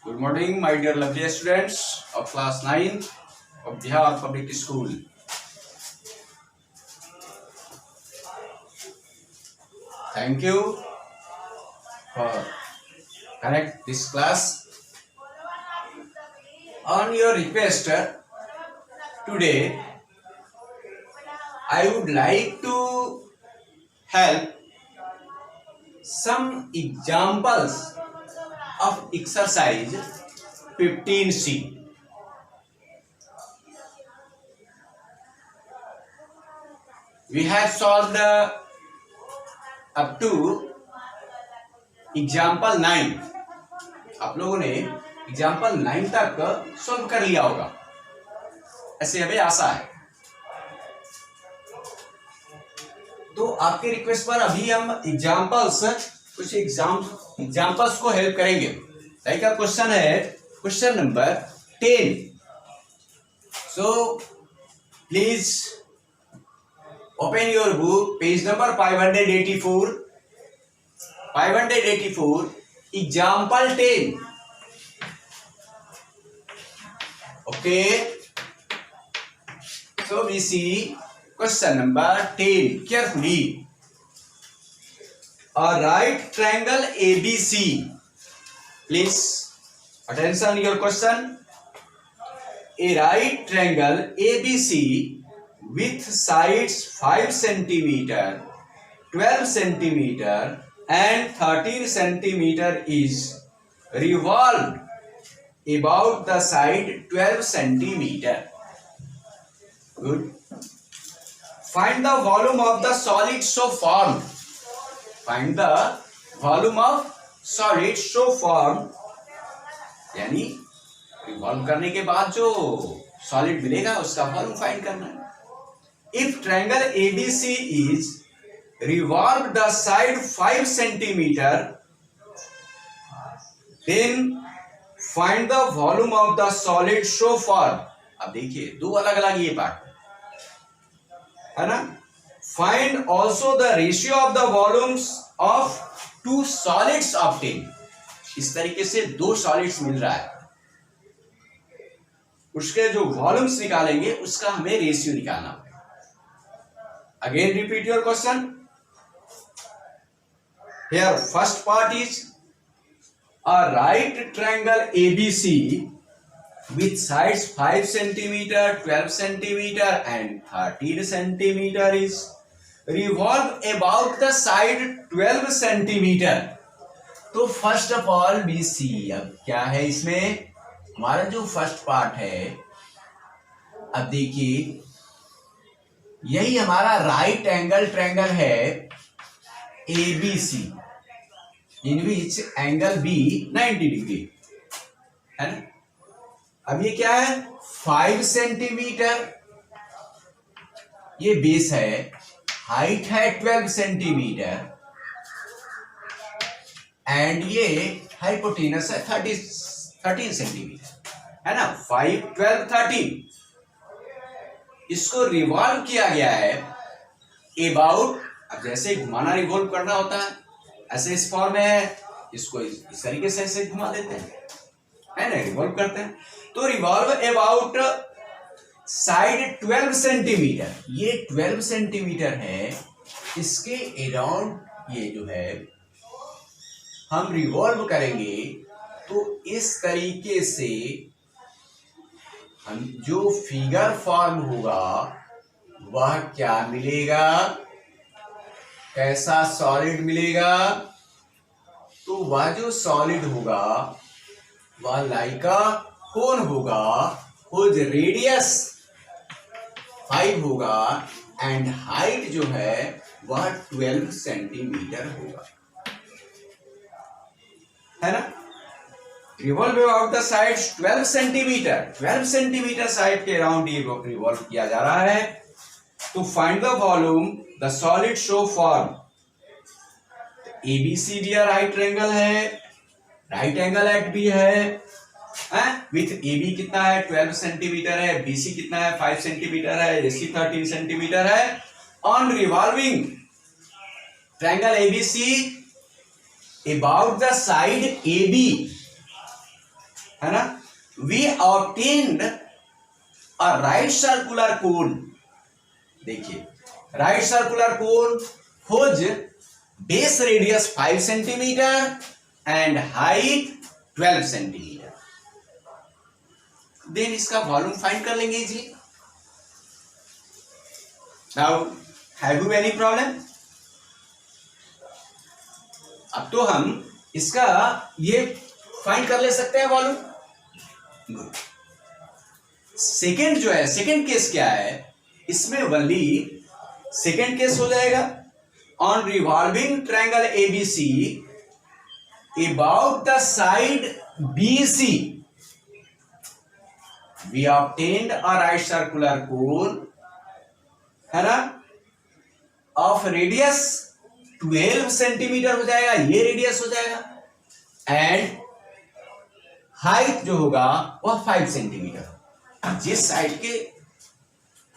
Good morning, my dear lovely students of class 9 of Bihar Public School. Thank you for connect this class. On your request, today I would like to help some examples of exercise 15C. We have solved up to example 9. आप लोगों ने example 9 तक solve कर लिया होगा, ऐसे हमें आशा है. तो आपके रिक्वेस्ट पर अभी हम कुछ एग्जाम्पल्स को हेल्प करेंगे. लाइक का क्वेश्चन है question number 10. So please open your book, page number 584. Example 10. Okay. So we see question number 10 carefully. A right triangle ABC. Please attention your question. A right triangle ABC with sides 5 centimeter, 12 centimeter and 13 centimeter is revolved about the side 12 centimeter. Good. Find the volume of the solid so formed. Find the volume of solid so formed. यानी revolve करने के बाद जो solid मिलेगा उसका volume find करना है. If triangle ABC is revolve the side 5 centimeter, then find the volume of the solid so formed. अब देखिए दो अलग अलग ये पार्ट है ना. Find also the ratio of the volumes of two solids obtained. इस तरीके से दो सॉलिड्स मिल रहा है, उसके जो वॉल्यूम्स निकालेंगे उसका हमें रेशियो निकालना पड़ेगा. Again repeat your question. Here first part is a right triangle ABC with sides 5 centimeter, 12 centimeter and 13 centimeter is revolve about the side 12 centimeter. तो first of all B C. अब क्या है इसमें, हमारा जो फर्स्ट पार्ट है, अब देखिए यही हमारा राइट एंगल ट्रायंगल है ABC, in which angle B 90 degree है ना. अब ये क्या है 5 सेंटीमीटर ये बेस है, हाइट है 12 सेंटीमीटर एंड ये हाइपोटेनस है 13 सेंटीमीटर है ना. 5, 12, 13 इसको रिवॉल्व किया गया है अबाउट. अब जैसे घुमाना रिवॉल्व करना होता है ऐसे इस फॉर्म में है, इसको इस तरीके से ऐसे घुमा देते हैं है ना, रिवॉल्व करते हैं. तो रिवॉल्व अबाउट साइड 12 सेंटीमीटर, ये 12 सेंटीमीटर है, इसके अराउंड ये जो है हम रिवॉल्व करेंगे. तो इस तरीके से हम जो फिगर फॉर्म होगा वह क्या मिलेगा, कैसा सॉलिड मिलेगा. तो वह जो सॉलिड होगा वह लाइक अ कोन होगा, हुज रेडियस 5 होगा एंड हाइट जो है वह 12 सेंटीमीटर होगा है ना. Revolve about the sides 12 centimetre side के अराउंड ये रिवॉल्व किया जा रहा है. To find the volume, the solid so formed. ABCD right triangle है, राइट एंगल एट बी है, विथ AB कितना है 12 सेंटीमीटर है, BC कितना है 5 सेंटीमीटर है, AC 13 सेंटीमीटर है. On revolving triangle ABC about the side AB, है ना, we obtained a right circular cone. देखिए right circular cone whose base radius 5 centimetre and height 12 centimetre. Then इसका वॉल्यूम फाइंड कर लेंगे जी। Now have you any problem? अब तो हम इसका ये फाइंड कर ले सकते हैं वॉल्यूम। गुड। सेकेंड जो है, सेकेंड केस क्या है, इसमें ओनली सेकेंड केस हो जाएगा on revolving triangle ABC about the side BC we obtained a right circular cone, है ना, ऑफ रेडियस 12 सेंटीमीटर हो जाएगा, ये रेडियस हो जाएगा, एंड हाइट जो होगा वह 5 सेंटीमीटर। जिस साइड के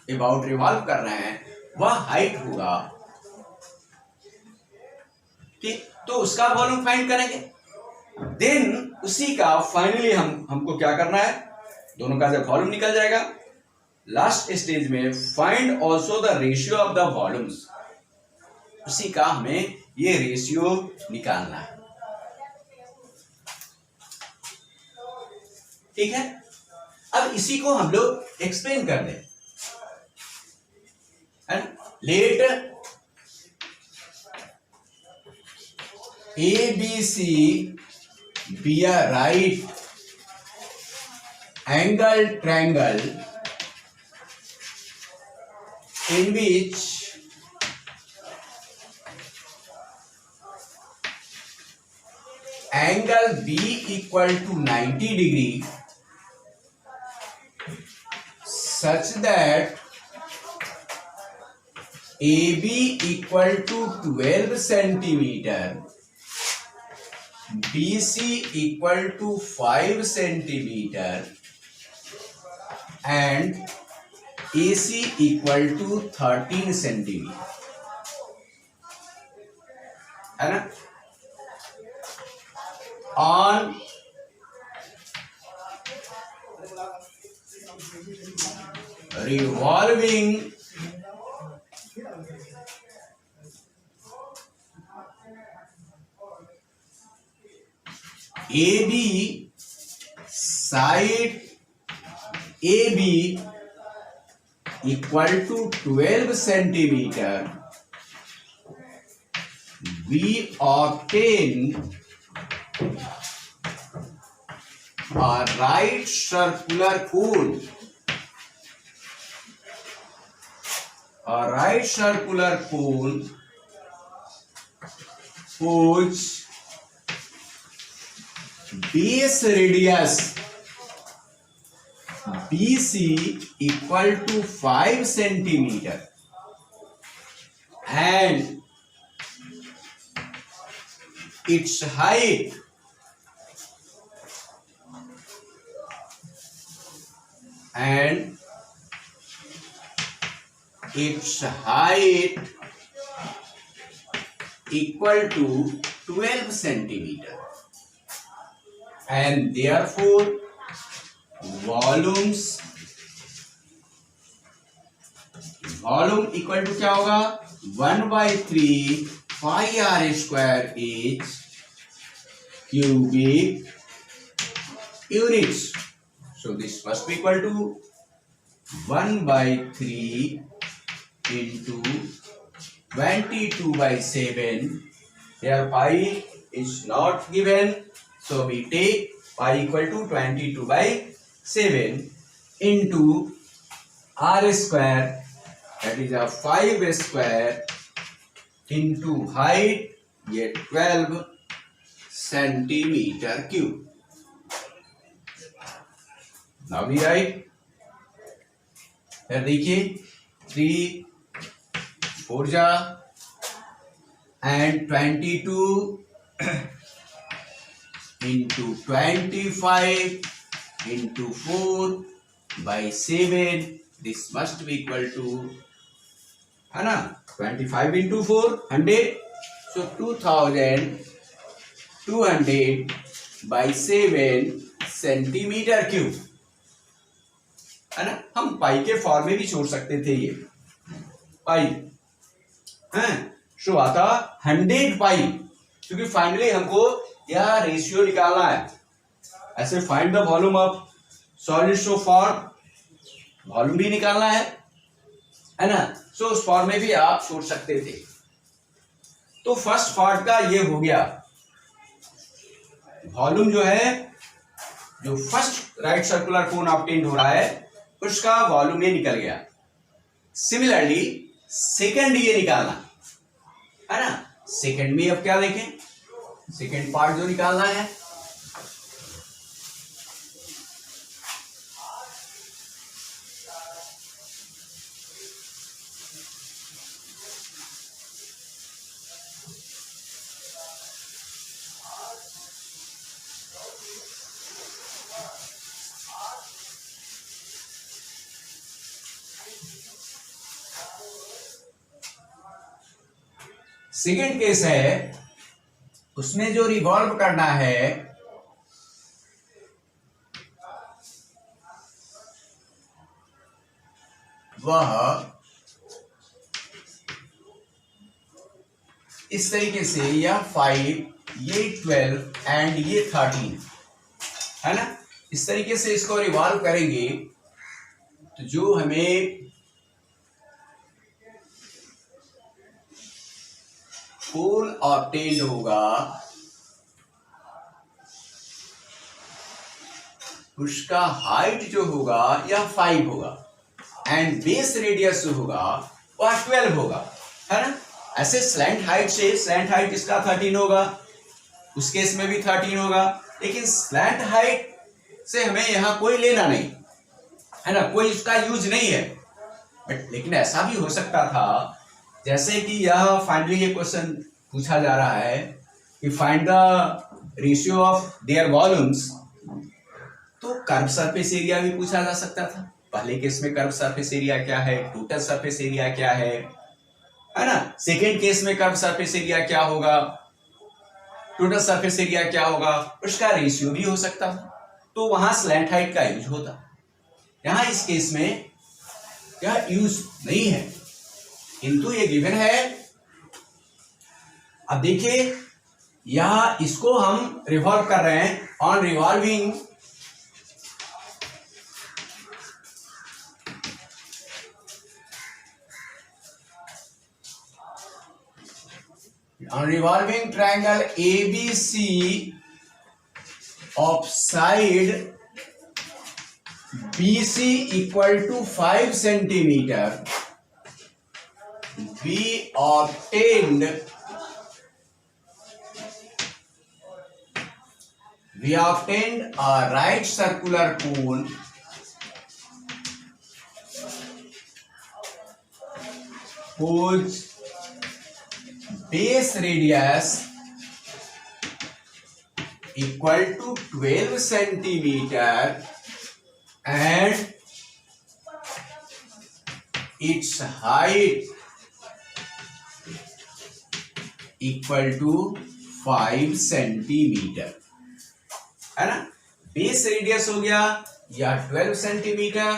अबाउट रिवॉल्व कर रहे हैं वह हाइट होगा, ठीक, तो उसका वॉल्यूम फाइंड करेंगे। देन उसी का फाइनली हमको क्या करना है, दोनों का जब वॉल्यूम निकल जाएगा, लास्ट स्टेज में find also the ratio of the volumes, उसी का हमें ये रेशियो निकालना है। ठीक है, अब इसी को हम लोग एक्सप्लेन कर दें। Let ABC be a right angle triangle in which angle B equal to 90 degree such that AB equal to 12 centimeter, BC equal to 5 centimeter and AC equal to 13 centimeter, है ना। On revolving AB side AB equal to 12 centimeter, we obtain a right circular cone. A right circular cone whose base radius BC equal to 5 centimeter and its height equal to 12 centimeter, and therefore volume equal to क्या होगा, 1/3 pi r square h cubic units. So this must be equal to 1/3 into 22/7. Here pi is not given, so we take pi equal to 22/7 into r square, that is a 5 square into height, ये 12 centimetre cube. Now we write, देखिए 3 4 जा and 22 into 25 into 4/7. This must be equal to, है ना, 25 into 4 100, so 2200/7 centimetre cube, है ना। हम पाई के form में भी छोड़ सकते थे ये पाई, है। सो आता 100 पाई, क्योंकि फाइनली हमको यह रेशियो निकालना है। ऐसे find the volume of solid, so form volume भी निकालना है ना। सो उस फॉर्म में भी आप छोड़ सकते थे। तो फर्स्ट पार्ट का ये हो गया, वॉल्यूम जो है, जो फर्स्ट राइट सर्कुलर कोन ऑब्टेन्ड हो रहा है उसका वॉल्यूम ये निकल गया। सिमिलरली सेकंड ये निकालना है ना। सेकंड में अब क्या देखें, सेकंड पार्ट जो निकालना है, सेकेंड केस है, उसमें जो रिवॉल्व करना है वह इस तरीके से, यह 5, ये 12 एंड ये 13, है ना। इस तरीके से इसको रिवॉल्व करेंगे तो जो हमें कोन ऑब्टेन्ड होगा उसका हाइट जो होगा यह 5 होगा एंड बेस रेडियस जो होगा वह 12 होगा, है ना। ऐसे स्लैंट हाइट से, स्लैंट हाइट इसका 13 होगा, उस केस में भी 13 होगा, लेकिन स्लैंट हाइट से हमें यहां कोई लेना नहीं, है ना, कोई उसका यूज नहीं है। बट लेकिन ऐसा भी हो सकता था, जैसे कि यह फाइनली ये क्वेश्चन पूछा जा रहा है कि find the ratio of their volumes, तो कर्व सरफेस एरिया भी पूछा जा सकता था। पहले केस में कर्व सरफेस एरिया क्या है, टोटल सरफेस एरिया क्या है ना। सेकेंड केस में कर्व सरफेस एरिया क्या होगा, टोटल सरफेस एरिया क्या होगा, उसका रेशियो भी हो सकता था। तो वहां स्लैंट हाइट का यूज होता, यहां इस केस में यह यूज नहीं है, किंतु ये गिवन है। अब देखिए यहां इसको हम रिवॉल्व कर रहे हैं, on revolving triangle ABC of side BC equal to 5 centimeter, we obtained a right circular cone whose base radius equal to 12 centimeter and its height equal to 5 centimeter, है ना। बेस रेडियस हो गया या 12 centimetre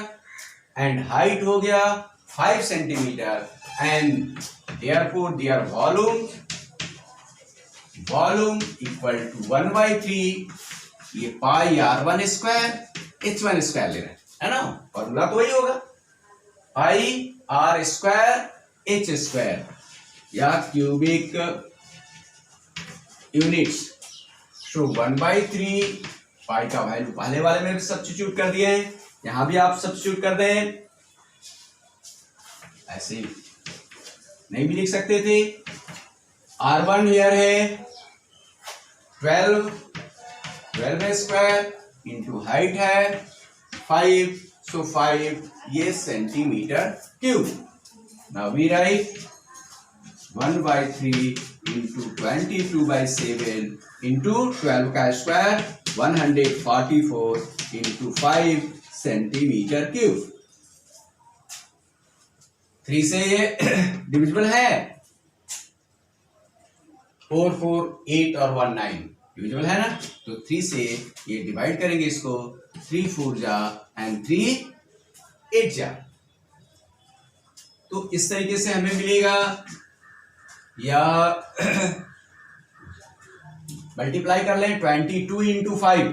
and height हो गया 5 centimetre and therefore their volume equal to 1/3, ये पाई r1 square h1 square ले रहे हैं, है ना। फॉर्मूला तो वही होगा, पाई r स्क्वायर h स्क्वायर या क्यूबिक यूनिट्स। सो 1/3 पाई का वैल्यू पहले वाले में भी सब्स्टिट्यूट कर दिए हैं, यहां भी आप सब्स्टिट्यूट कर दें, ऐसे नहीं भी लिख सकते थे। R1 हियर है 12 स्क्वायर इंटू हाइट है 5, सो 5 ये centimetre cube. Now we write 1/3 into 22/7 into 12 का स्क्वायर 144 इंटू 5 सेंटीमीटर क्यूब। 3 से ये डिविजिबल है, 4, 4, 8 और 1, 9, डिविजिबल है ना, तो 3 से ये डिवाइड करेंगे इसको, 3 4 जा एंड 3 8 जा। तो इस तरीके से हमें मिलेगा, या मल्टीप्लाई कर लें, 22 into 5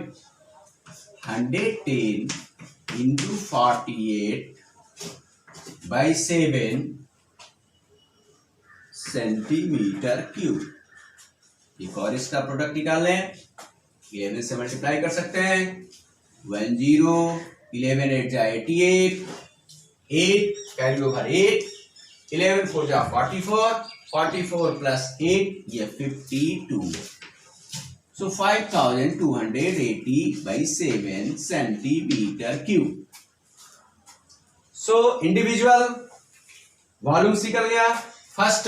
110 into 48 by 7 centimetre cube. एक और इसका प्रोडक्ट निकाल लें, 11 से मल्टीप्लाई कर सकते हैं, 10 11 8 जा 88, 8 कैरी ओवर 8, 11 4 जा 44, 44 प्लस 8 ये 52। So 5280 by 7 centimeter cube. So individual volumes निकल गया, फर्स्ट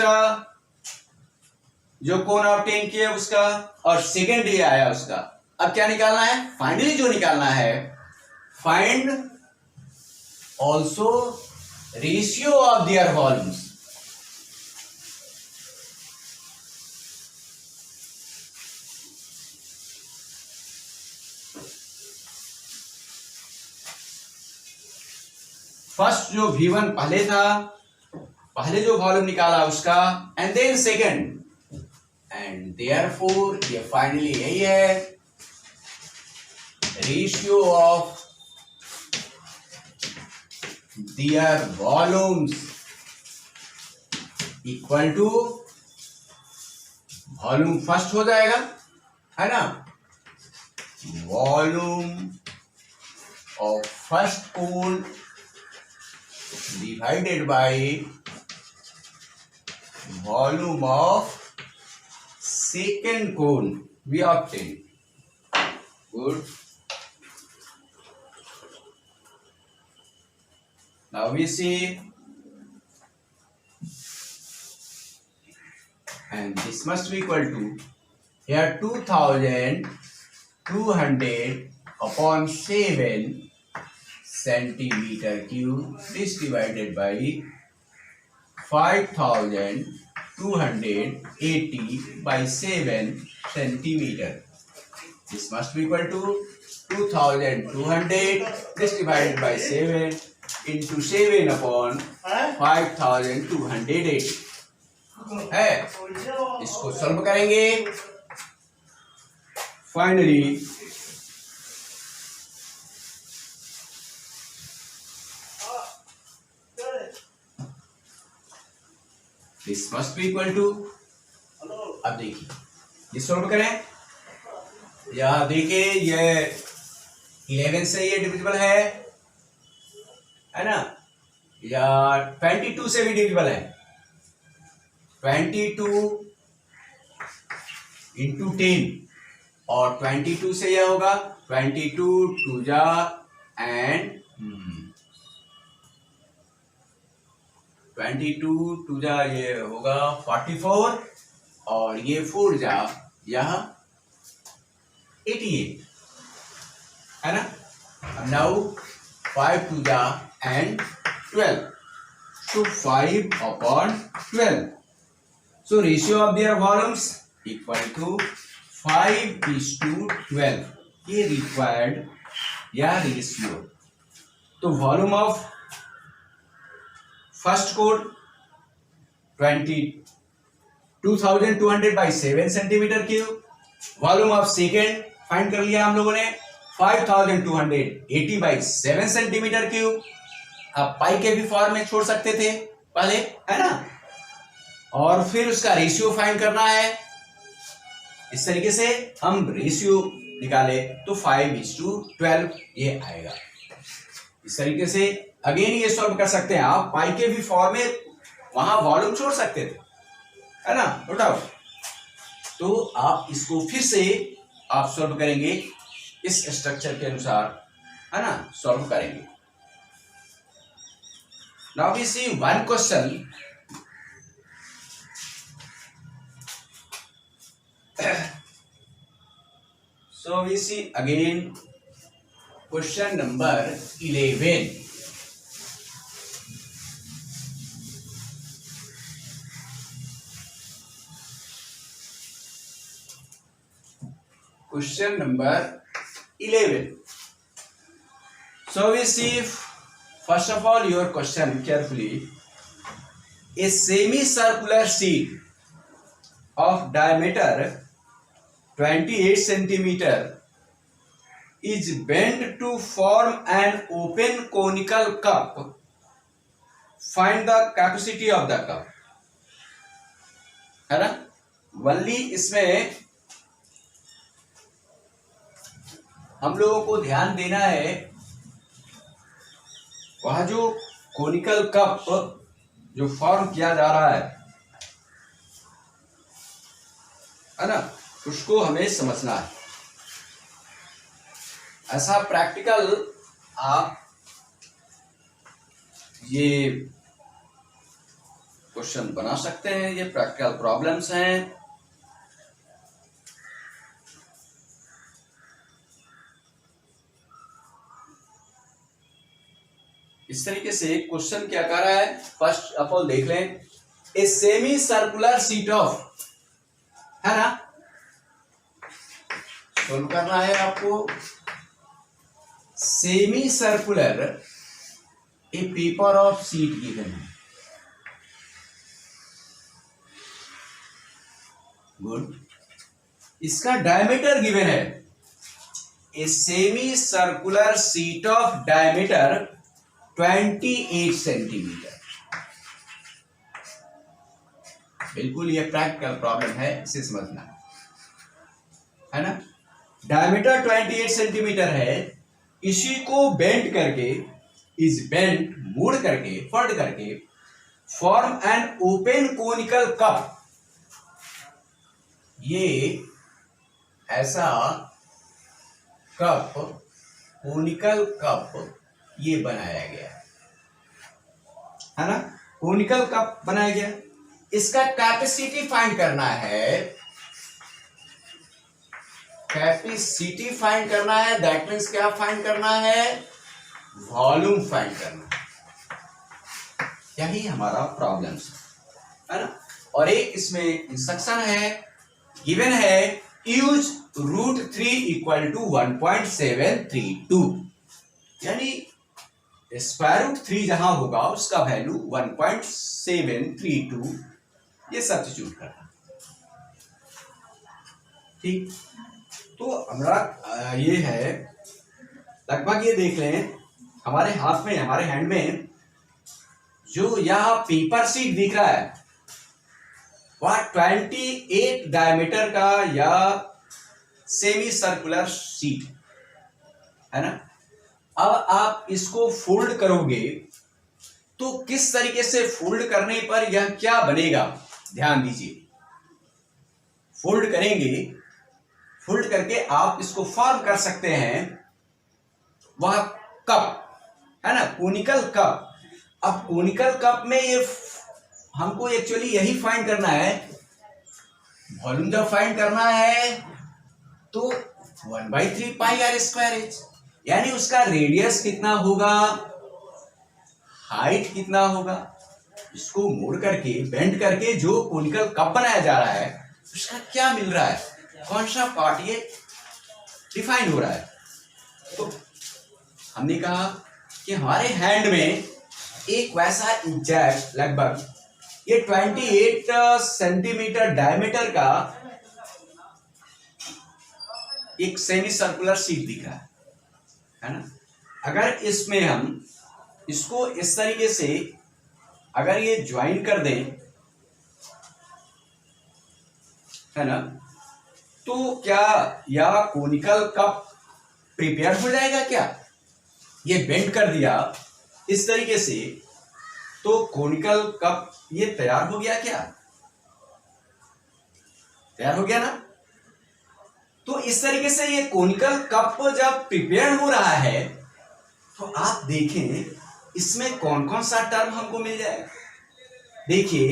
जो कोण ऑब्टेन किया उसका, और सेकेंड ये आया उसका। अब क्या निकालना है, फाइनली जो निकालना है, find also ratio of their volumes. First जो V1 पहले था, पहले जो वॉल्यूम निकाला उसका, and then second, and therefore ये फाइनली यही है, ratio of their volumes equal to, volume first हो जाएगा, है ना, volume of first cone divided by volume of second cone we obtain. Good. Now we see, and this must be equal to, here 2200 upon 7 centimeter cube is divided by 5280 by 7 centimeter. This must be equal to 2200 this divided by 7 into 7 upon 5280 है। इसको solve करेंगे, finally this must be equal to, अब देखिए ये solve करें, यहां देखिए ये 11 से ये डिविजिबल है ना, या 22 से भी डिविजिबल है, 22 इंटू 10, और 22 से यह होगा 22 2 जा एंड 22 2 जा ये होगा 44, और ये 4 जा यहाँ 88, है ना। नाउ 5 2 जा and 12, so 5 upon 12, so ratio of their volumes equal to 5:12, ये required या रेशियो। तो volume of first code 2200 by 7 centimetre cube, volume of second find कर लिया हम लोगों ने 5280 by 7 सेंटीमीटर क्यूब। आप पाई के भी फॉर्म में छोड़ सकते थे पहले, है ना, और फिर उसका रेशियो फाइंड करना है। इस तरीके से हम रेशियो निकाले तो 5:12 ये आएगा। इस तरीके से अगेन ये सॉल्व कर सकते हैं आप, पाई के भी फॉर्म में वहां वॉल्यूम छोड़ सकते थे, है ना, नो डाउट। तो आप इसको फिर से आप सॉल्व करेंगे इस स्ट्रक्चर के अनुसार, है ना, सॉल्व करेंगे। Now we see one question, so we see again question number 11. question number 11. So we see first of all your question carefully. A semicircular sheet of diameter 28 centimeter is bent to form an open conical cup. Find the capacity of the cup. है ना, only इसमें हम लोगों को ध्यान देना है वह जो कोनिकल कप जो फॉर्म किया जा रहा है ना, उसको हमें समझना है. ऐसा प्रैक्टिकल आप ये क्वेश्चन बना सकते हैं. ये प्रैक्टिकल प्रॉब्लम्स हैं. इस तरीके से क्वेश्चन क्या कर रहा है, फर्स्ट ऑफ ऑल देख लें. A semi circular sheet of, है ना, सोल्व करना है आपको. Semi circular A paper of sheet given है. गुड. इसका डायमीटर गिवन है. A semi circular sheet of diameter 28 centimetre. बिल्कुल ये प्रैक्टिकल प्रॉब्लम है, इसे समझना है ना. डायमीटर 28 सेंटीमीटर है. इसी को बेंड करके, इस बेंड मोड़ करके, फोल्ड करके form an open conical cup. ये ऐसा कप, कोनिकल कप ये बनाया गया है ना. कोनिकल कप बनाया गया. इसका कैपेसिटी फाइंड करना है. कैपेसिटी फाइंड करना है. दैट मीन्स क्या फाइंड करना है, वॉल्यूम फाइंड करना है. यही हमारा प्रॉब्लम है ना. और एक इसमें इंस्ट्रक्शन है, गिवन है, यूज √3 इक्वल टू 1.732. यानी √3 जहां होगा उसका वैल्यू 1.732 ये सब्स्टिट्यूट करना. ठीक. तो हमारा ये है लगभग, ये देख लें हमारे हाथ में, हमारे हैंड में जो यह पेपर शीट दिख रहा है वह 28 डायमीटर का या सेमी सर्कुलर शीट है ना. अब आप इसको फोल्ड करोगे तो किस तरीके से फोल्ड करने पर यह क्या बनेगा, ध्यान दीजिए. फोल्ड करेंगे, फोल्ड करके आप इसको फॉर्म कर सकते हैं वह कप है ना, कोनिकल कप. अब कोनिकल कप में ये हमको एक्चुअली यही फाइंड करना है. वॉल्यूम जब फाइंड करना है तो 1/3 पाई आर स्क्वायर एच, यानी उसका रेडियस कितना होगा, हाइट कितना होगा. इसको मोड़ करके, बेंड करके जो कोनिकल कप बनाया जा रहा है उसका क्या मिल रहा है, कौन सा पार्ट ये डिफाइन हो रहा है. तो हमने कहा कि हमारे हैंड में एक वैसा एग्जैक्ट लगभग ये 28 सेंटीमीटर डायमीटर का एक सेमी सर्कुलर शीट दिख रहा है ना. अगर इसमें हम इसको इस तरीके से अगर ये ज्वाइन कर दें, है ना, तो क्या यह कोनिकल कप प्रिपेयर हो जाएगा क्या. ये बेंड कर दिया इस तरीके से तो कोनिकल कप ये तैयार हो गया क्या, तैयार हो गया ना. तो इस तरीके से ये कोनिकल कप जब प्रिपेयर हो रहा है तो आप देखें इसमें कौन कौन सा टर्म हमको मिल जाएगा. देखिए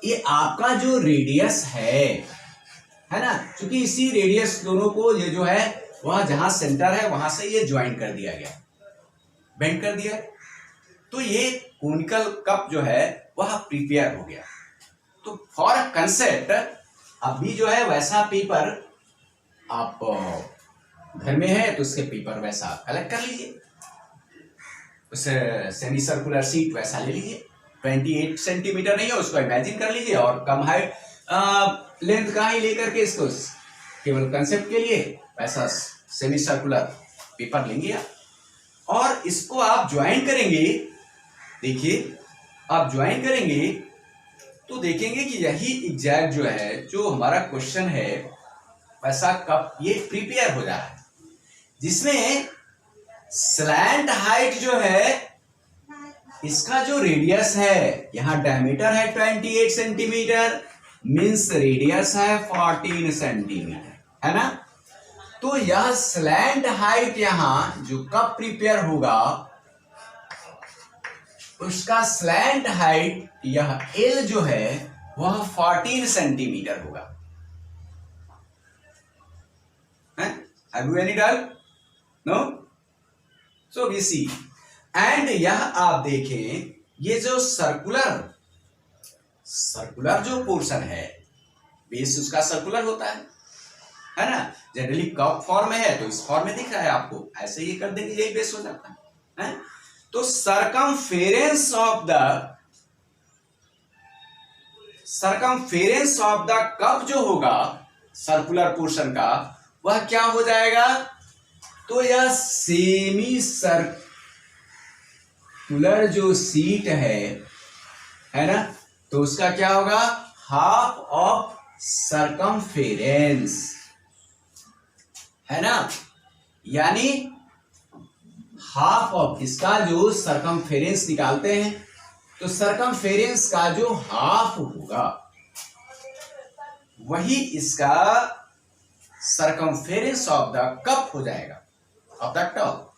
ये आपका जो रेडियस है ना, क्योंकि इसी रेडियस दोनों को ये जो है वह जहां सेंटर है वहां से ये ज्वाइन कर दिया गया, बेंड कर दिया. तो ये कोनिकल कप जो है वह प्रिपेयर हो गया. तो फॉर कंसेप्ट अभी जो है वैसा पेपर आप घर में है तो उसके पेपर वैसा कलेक्ट कर लीजिए, उस सेमी सर्कुलर सीट वैसा ले लीजिए। 28 सेंटीमीटर नहीं है उसको इमेजिन कर लीजिए, और कम हाइट लेंथ का ही लेकर के इसको केवल कंसेप्ट के लिए वैसा सेमी सर्कुलर पेपर लेंगे आप, और इसको आप ज्वाइन करेंगे। देखिए आप ज्वाइन करेंगे तो देखेंगे कि यही एग्जैक्ट जो है, जो हमारा क्वेश्चन है वैसा कप ये प्रिपेयर हो जा रहा है, जिसमें स्लैंट हाइट जो है, इसका जो रेडियस है, यहां डायमीटर है 28 सेंटीमीटर, मींस रेडियस है 14 सेंटीमीटर, है ना। तो यह स्लैंट हाइट यहां जो कप प्रिपेयर होगा, उसका स्लैंट हाइट यह एल जो है वह 14 सेंटीमीटर होगा। Have you any doubt? No? So we see. And यह आप देखें, ये जो सर्कुलर जो पोर्शन है, बेस उसका सर्कुलर होता है ना। जनरली कप फॉर्म में है तो इस फॉर्म में दिख रहा है आपको, ऐसे ही कर देंगे यही बेस हो जाता है। तो सरकमफेरेंस ऑफ द कप जो होगा सर्कुलर पोर्शन का, वह क्या हो जाएगा, तो यह सेमी सर्कुलर जो सीट है ना, तो उसका क्या होगा, हाफ ऑफ सरकमफेरेंस, है ना। यानी हाफ ऑफ इसका जो सरकमफेरेंस निकालते हैं, तो सरकमफेरेंस का जो हाफ होगा वही इसका सरकमफेरेंस ऑफ द कप हो जाएगा, ऑफ द टॉप।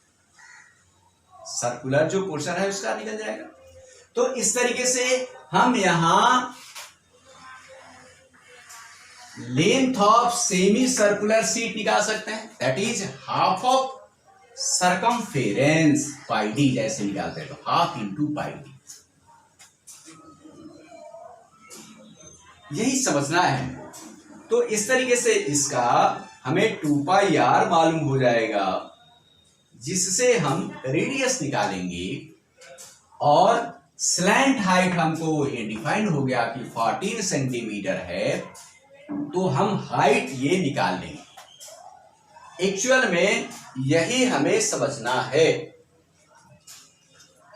सर्कुलर जो पोर्शन है उसका निकल जाएगा। तो इस तरीके से हम यहां length of semi circular seat निकाल सकते हैं, that is half of circumference pi D, जैसे निकालते हैं तो हाफ इंटू पाई डी। यही समझना है। तो इस तरीके से इसका हमें 2 पाई आर मालूम हो जाएगा, जिससे हम रेडियस निकालेंगे, और स्लैंट हाइट हमको ये डिफाइन हो गया कि 14 सेंटीमीटर है, तो हम हाइट ये निकाल लेंगे। एक्चुअल में यही हमें समझना है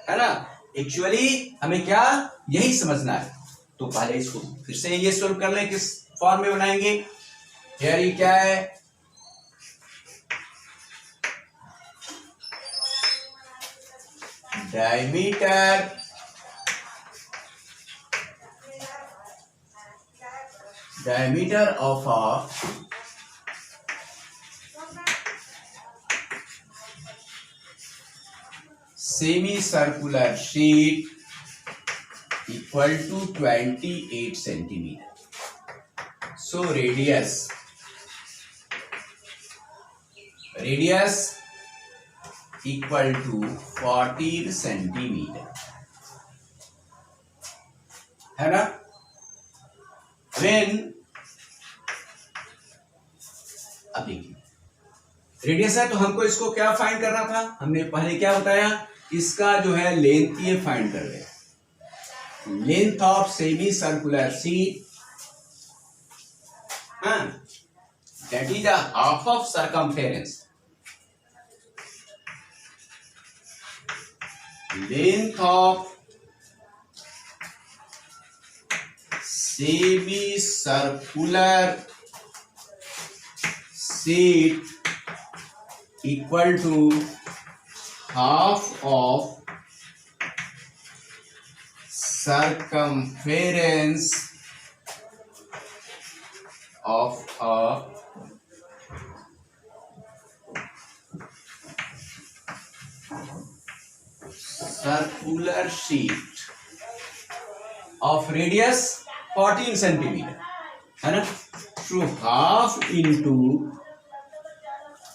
ना। एक्चुअली हमें क्या यही समझना है। तो पहले इसको फिर से ये सोल्व कर लें, किस फॉर्म में बनाएंगे। हियर ये क्या है, diameter of a semicircular sheet equal to 28 centimeter. So radius equal to 14 centimeter, है ना। When अब देखिए रेडियस है तो हमको इसको क्या फाइंड करना था, हमने पहले क्या बताया, इसका जो है लेंथ ये फाइंड कर ले। Length of semi circular seat, that is half of circumference. Length of semi circular seat equal to half of circumference of a circular sheet of radius 14 centimetre, है ना। तो हाफ इंटू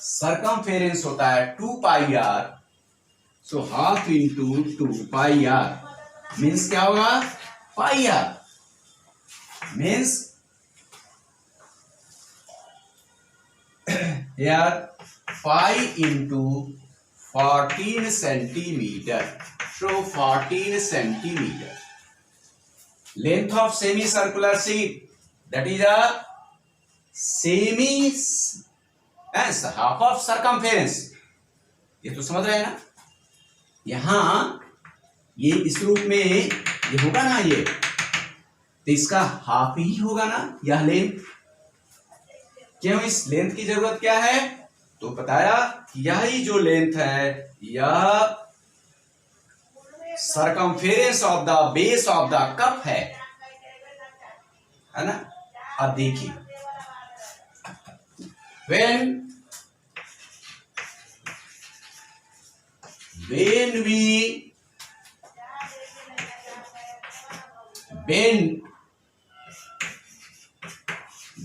सरकमफेरेंस होता है 2 pi r, so half into 2 pi r means क्या होगा, pi r means here 5 into 14 centimeter. So 14 centimeter. Length of semicircular sheet, that is a half of circumference. ये तो समझ रहे हैं ना, यहां ये इस रूप में ये होगा ना, ये तो इसका हाफ ही होगा ना यह लेंथ। क्यों, इस लेंथ की जरूरत क्या है, तो बताया यही जो लेंथ है यह circumference of the base of the cup है ना। अब देखिए, when we bend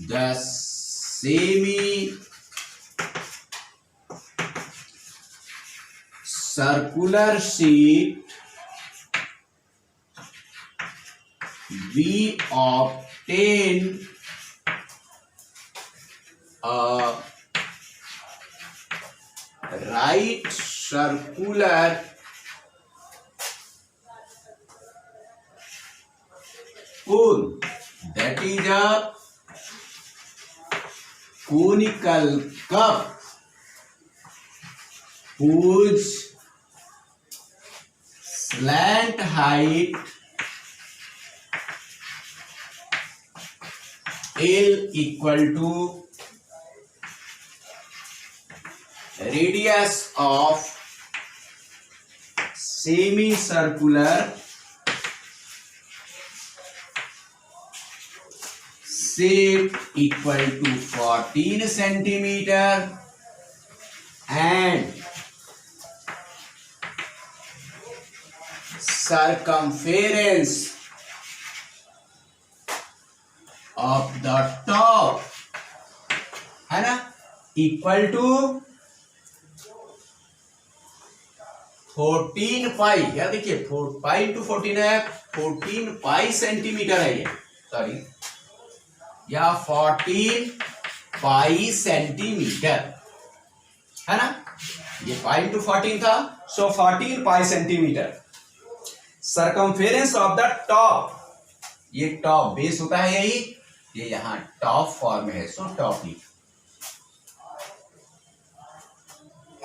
the semi-circular sheet, we obtain a right circular cone, that is a conical cup whose slant height L equal to radius of semicircular shape equal to 14 centimeter and circumference of the top है ना equal to 14 पाई। यार देखिए, 4 पाई into 14 है, 14 pi centimetre है ये, sorry, या 14 pi centimetre है ना। ये पाई इंटू 14 था, so 14 pi centimetre. Circumference of the top, ये टॉप बेस होता है यही, ये यहां टॉप फॉर्म है, सो टॉप ही।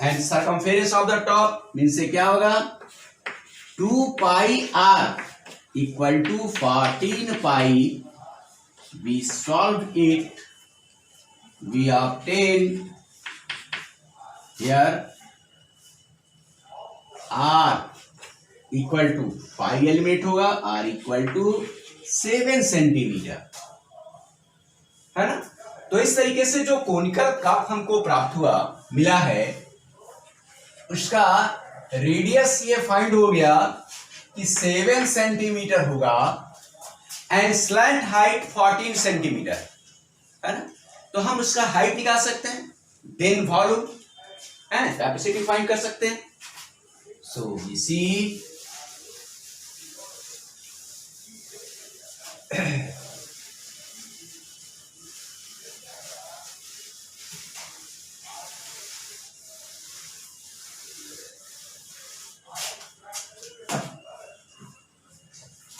And circumference of the top mean से क्या होगा, 2 pi r equal to 14 pi. We solved it, we obtained here R equal to 5 element होगा, R equal to 7 सेंटीमीटर है ना। तो इस तरीके से जो कोनिकल कप हमको प्राप्त हुआ मिला है, उसका रेडियस ये फाइंड हो गया कि 7 सेंटीमीटर होगा एंड स्लैंट हाइट 14 सेंटीमीटर है ना। तो हम उसका हाइट निकाल सकते हैं, then volume and capacity find कर सकते हैं। सो वी सी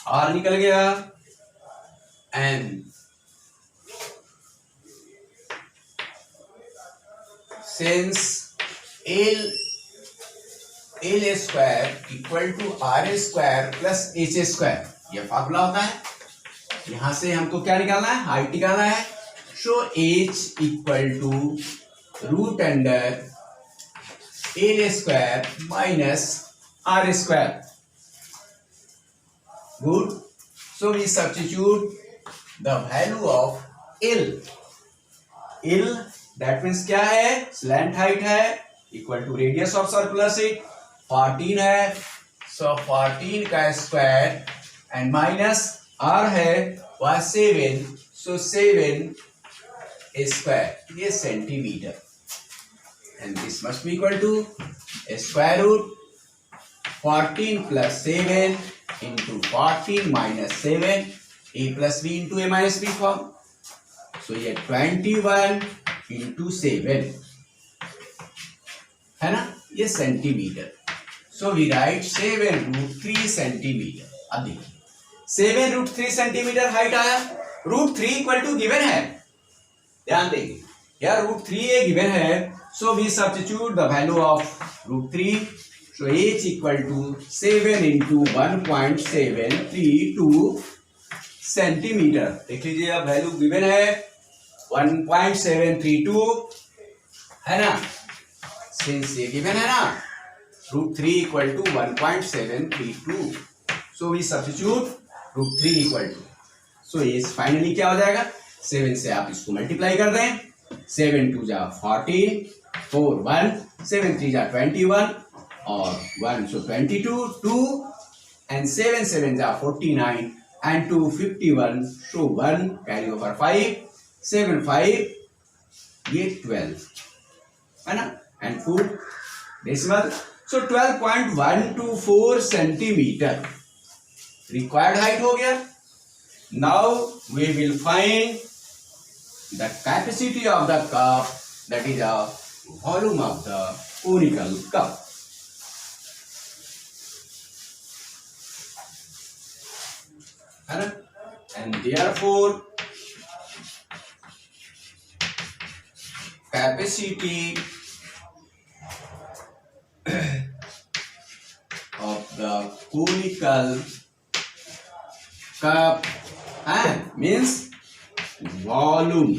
आर निकल गया and since l square equal to r square plus h square, यह फॉर्मूला होता है। यहां से हमको क्या निकालना है, हाइट निकालना है। So h equal to root under l square minus r square. Good. So we substitute the value of L. L that means क्या है, slant height है, equal to radius of circular sheet 14 है, so 14 का square and minus R है वह 7, so 7 square, ये centimetre, and this must be equal to square root 14 plus 7 into 14 minus 7, a plus b into a minus b form. So ये 21 into 7 है ना, ये centimetre. So we write 7√3 centimetre. अब देखिए 7√3 centimetre height आया, √3 equal to given है, ध्यान देंगे यार √3 ए गिवन है। So we substitute the value of √3। So h equal to 7 into 1.732 centimetre. देख लीजिए अब वैल्यू गिवन है 1.732 है ना, सिंस ये गिवन है ना √3 equal to 1.732। So we substitute √3 equal to, so ये फाइनली क्या हो जाएगा, 7 से आप इसको मल्टीप्लाई कर दें, 7 2 जा 14, 4 1, 7 3 जा 21 और 1 so 22, 2 and 7 7 जा 49 and 2 51, so 1 carry over 5, 7 5 ये 12 है ना, and 4 decimal, so 12.124 centimetre required height हो गया। Now we will find the capacity of the cup, that is the volume of the conical cup. है ना, and therefore capacity of the conical cup means volume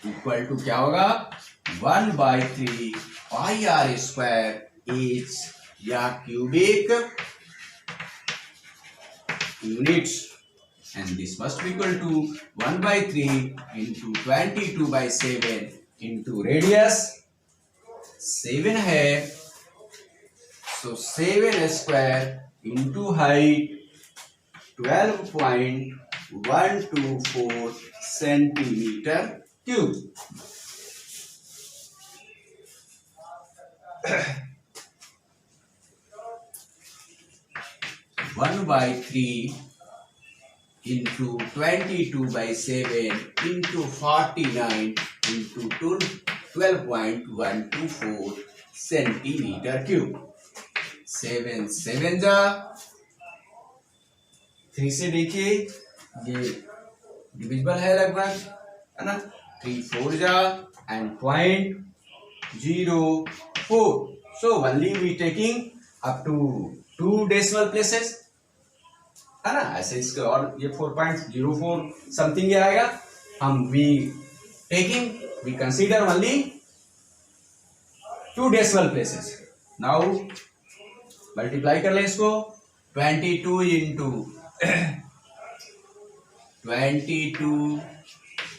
equal to क्या होगा, 1/3 pi r square h या cubic units, and this must be equal to 1/3 into 22/7 into radius 7 है, so 7 square into height 12.124 centimetre cube. One by 3 into 22/7 into 49 into 12.124 centimetre cube. 7 7 जा 3 से देखिए ये divisible है लगभग, है ना, 3 4 जा एंड 0.04, so only we taking up to 2 decimal places, है ना, ऐसे इसके और ये 4.04 समथिंग ये आएगा, हम we consider only 2 decimal places. Now multiply कर लें इसको, 22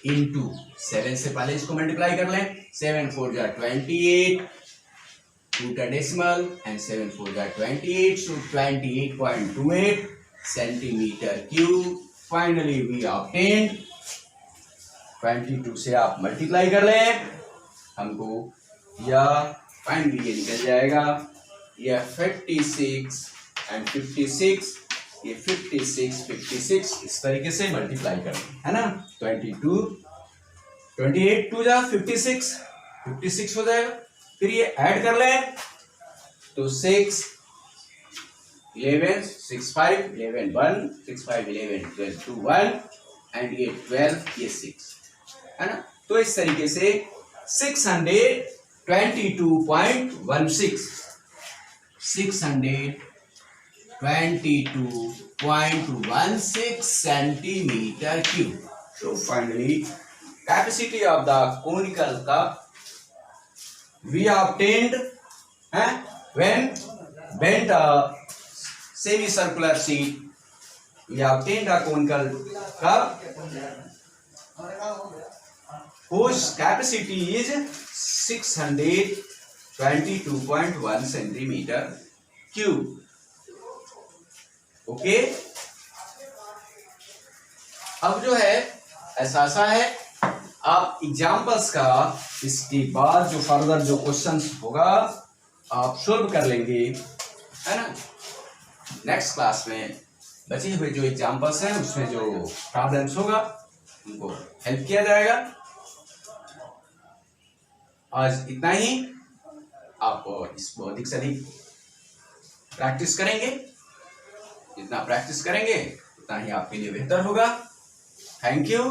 इंटू 7 से पहले इसको मल्टीप्लाई कर लें, 7 4 जा 28, 2 का डेसिमल एंड 7 4 जा 28, so 28.28 centimetre cube. Finally we obtained, 22 से आप मल्टीप्लाई कर लें, हमको या फाइनली ये निकल जाएगा, यह 56 एंड 56, ये 56 56 इस तरीके से मल्टीप्लाई कर, है ना, 22 28 2 जा 56 56 हो जाएगा, फिर ये ऐड कर ले तो 6 11 6 5 11 1 6 5 11 12 2 1 एंड ये 12 ये 6, है ना, तो इस तरीके से 622.16 centimeter cube. So finally, capacity of the conical cup we obtained when bent a semicircular sheet. We obtained a conical cup whose capacity is 622.1 centimeter cube. Okay, अब जो है ऐसा है, आप एग्जाम्पल्स का इसके बाद जो फर्दर जो क्वेश्चंस होगा आप सॉल्व कर लेंगे, है ना। नेक्स्ट क्लास में बचे हुए जो एग्जाम्पल्स हैं उसमें जो प्रॉब्लम्स होगा उनको हेल्प किया जाएगा। आज इतना ही। आप इस बहुत सारी प्रैक्टिस करेंगे, जितना प्रैक्टिस करेंगे उतना ही आपके लिए बेहतर होगा। Thank you.